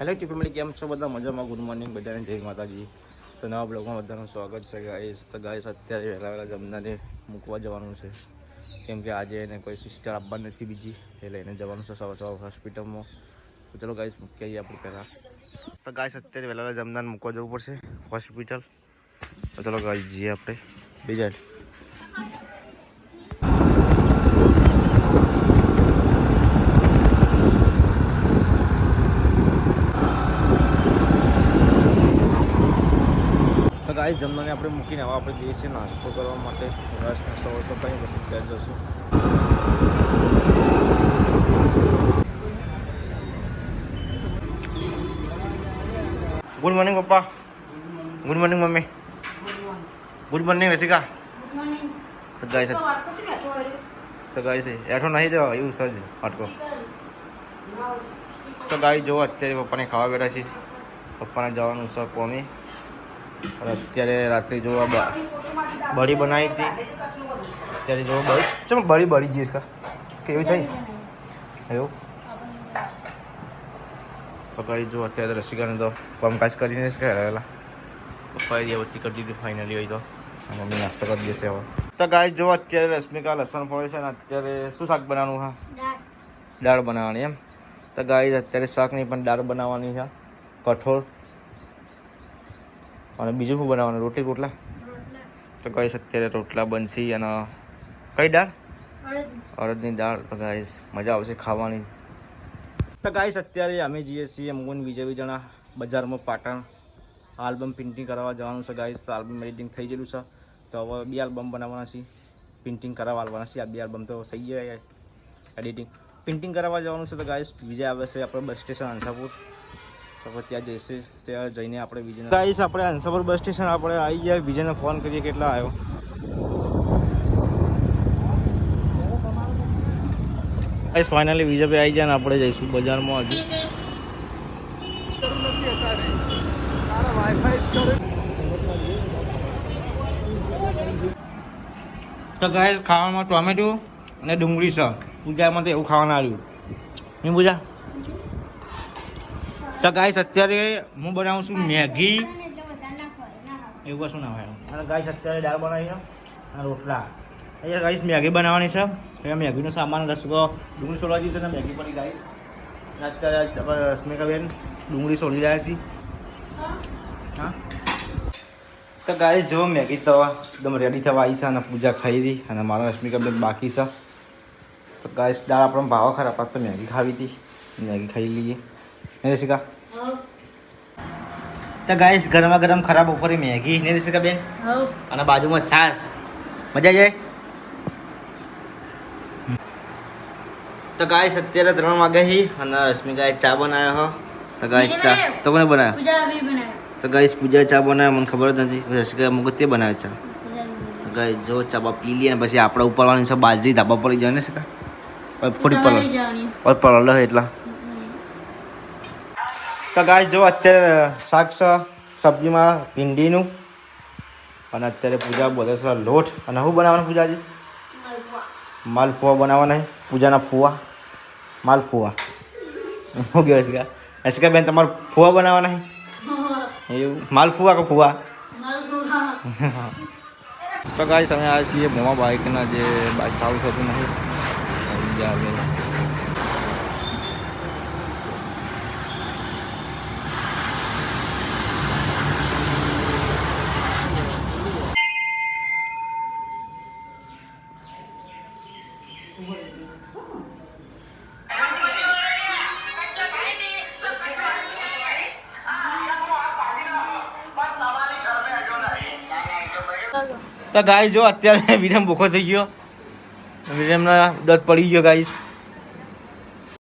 Hello TP કેમ છો બધા મજામાં? ગુડ મોર્નિંગ બધાને, જય માતાજી. તો નવા બ્લોગમાં બધાનું સ્વાગત છે ગાઈસ. તો ગાઈસ અત્યારે વહેલા જમનાને મૂકવા જવાનું છે, કેમ કે આજે એને કોઈ સિસ્ટર આપવા નથી બીજી, એટલે એને જવાનું છે સવાર હોસ્પિટલમાં. તો ચલો ગાઈસ મૂકી આવીએ આપણે પહેલાં. તો ગાઈસ અત્યારે વહેલા જમનાને મૂકવા જવું પડશે હોસ્પિટલ. તો ચલો ગાઈસ જઈએ આપણે બીજા. તો ગાઈસ જમવાને આપણે મૂકીને હવે આપણે જઈએ છીએ નાસ્તો કરવા માટે. નાસ્તો કંઈ પછી ત્યાં જશું. ગુડ મોર્નિંગ પપ્પા. ગુડ મોર્નિંગ મમ્મી. Good morning Rasika. તો ગાઈસ એઠો નહીં દેવા એવું સર વાટકો. તો ગાઈસ જો અત્યારે પપ્પાને ખાવા બેઠા છીએ. પપ્પાને જવાનું સર કોમી. અત્યારે રાત્રે જોવા બળી બનાવી હતી. અત્યારે જોવા બળી ચલો બળી જઈશ કા કેવી થઈ એવું. તો કઈ જો અત્યારે રસિકાને તો કામકાજ કરીને જ કહેલા પપ્પાએ વસ્તી કરી દીધી ફાઇનલી. હોય તો મમ્મી નાસ્તો કરી દેશે હવે. તો ગાય જો અત્યારે રશ્મિકા લસણ ફોડે છે ને અત્યારે શું શાક બનાવવાનું? હા, દાળ બનાવવાની એમ. તો ગાય અત્યારે શાક નહીં પણ દાળ બનાવવાની છે, કઠોળ અને બીજું શું બનાવવાનું? રોટલી રોટલા. તો ગાઈસ અત્યારે રોટલા બનશે અને કઈ દાળ? અડદની દાળ. તો ગાઈસ મજા આવશે ખાવાની. તો ગાઈસ અત્યારે અમે જઈએ છીએ મુન બીજા જણા બજારમાં પાટણ આલ્બમ પ્રિન્ટિંગ કરવા જવાનું છે ગાઈસ. તો આલ્બમ એડિટિંગ થઈ ગયેલું છે, તો હવે 2 આલ્બમ બનાવવાના છે, પ્રિન્ટિંગ કરાવવા આવવાના છે. આ 2 આલ્બમ તો થઈ ગયા, એડિટિંગ પ્રિન્ટિંગ કરાવવા જવાનું છે. તો ગાઈસ વિજય આવે છે આપણે બસ સ્ટેશન હંસાપુર. તો ત્યાં જઈશે, ત્યાં જઈને આપણે વિજયને ગાઈસ આપણે હંસાપુર બસ સ્ટેશન આપણે આવી જાય. વિજયને ફોન કરીએ કેટલા આવ્યો. ગાઈસ ફાઇનલી વિજયભાઈ આવી જાય ને આપણે જઈશું બજારમાં. હજી તો ગાઈસ ખાવામાં ટોમેટો અને ડુંગળી છે. પૂજામાં તો એવું ખાવાનું આવ્યું નહીં પૂજા. તો ગાઈસ અત્યારે હું બનાવું છું મેગી, એવું કશું ના હોય. અને ગાઈસ અત્યારે દાળ બનાવી અને રોટલા. અહીંયા ગાઈસ મેગી બનાવવાની છે. અહીંયા મેગીનો સામાન રસગો ડુંગળી સોલવા જઈશે ને મેગી પડી ગાઈસ. અત્યારે રશ્મિકાબેન ડુંગળી સોલી રહ્યા છીએ. હા તો ગાઈસ જો મેગી તો એકદમ રેડી થવા આવી છે અને પૂજા ખાઈ રહી અને મારા રશ્મિકાબેન બાકી છે. તો ગાઈસ દાળ આપણને ભાવ ખરાબ, તો મેગી ખાવી હતી, મેગી ખાઈ લઈએ. નહીં રસિકા? તો ગાઈસ ગરમા ગરમ ખરાબ બપોરે મેગી નહીં રસિકાબેન, અને બાજુમાં છાસ. મજા જાય. તો ગાઈસ અત્યારે 3 વાગ્યા છે અને રશ્મિકાએ ચા બનાવ્યો હો. તો ગાઈસ ચા તો કોને બનાવ્યો? તો ગાઈસ પૂજા ચા બનાવે, મને ખબર જ નથી. રશ્મિકા મુકત તે બનાવે ચા. તો ગાઈસ જો ચા પી લઈએ ને પછી આપણે ઉપરવાની છે બાજરી ધાબા પર જાય ને શકા થોડી પર એટલા. તો ગાઈસ જો અત્યારે શાક છે સબ્જીમાં ભીંડીનું, અને અત્યારે પૂજા બોલે છે લોટ. અને શું બનાવવાનું પૂજાજી? માલપુઆ બનાવવાના. પૂજાના ફુવા માલપુઆ. શું કહેવાય છે? રસિકા બેન તમારે ફુવા બનાવવાના એવું? માલપુઆ કે ફુવા? તો ગાઈસ અમે આવ્યા છીએ મોમાં બાઇકના જે બાઇક ચાલુ થતું નહીં. તો ગાઈસ જો અત્યારે વિરમ ભૂખો થઈ ગયો, વિરમના દત પડી ગયો ગાઈસ.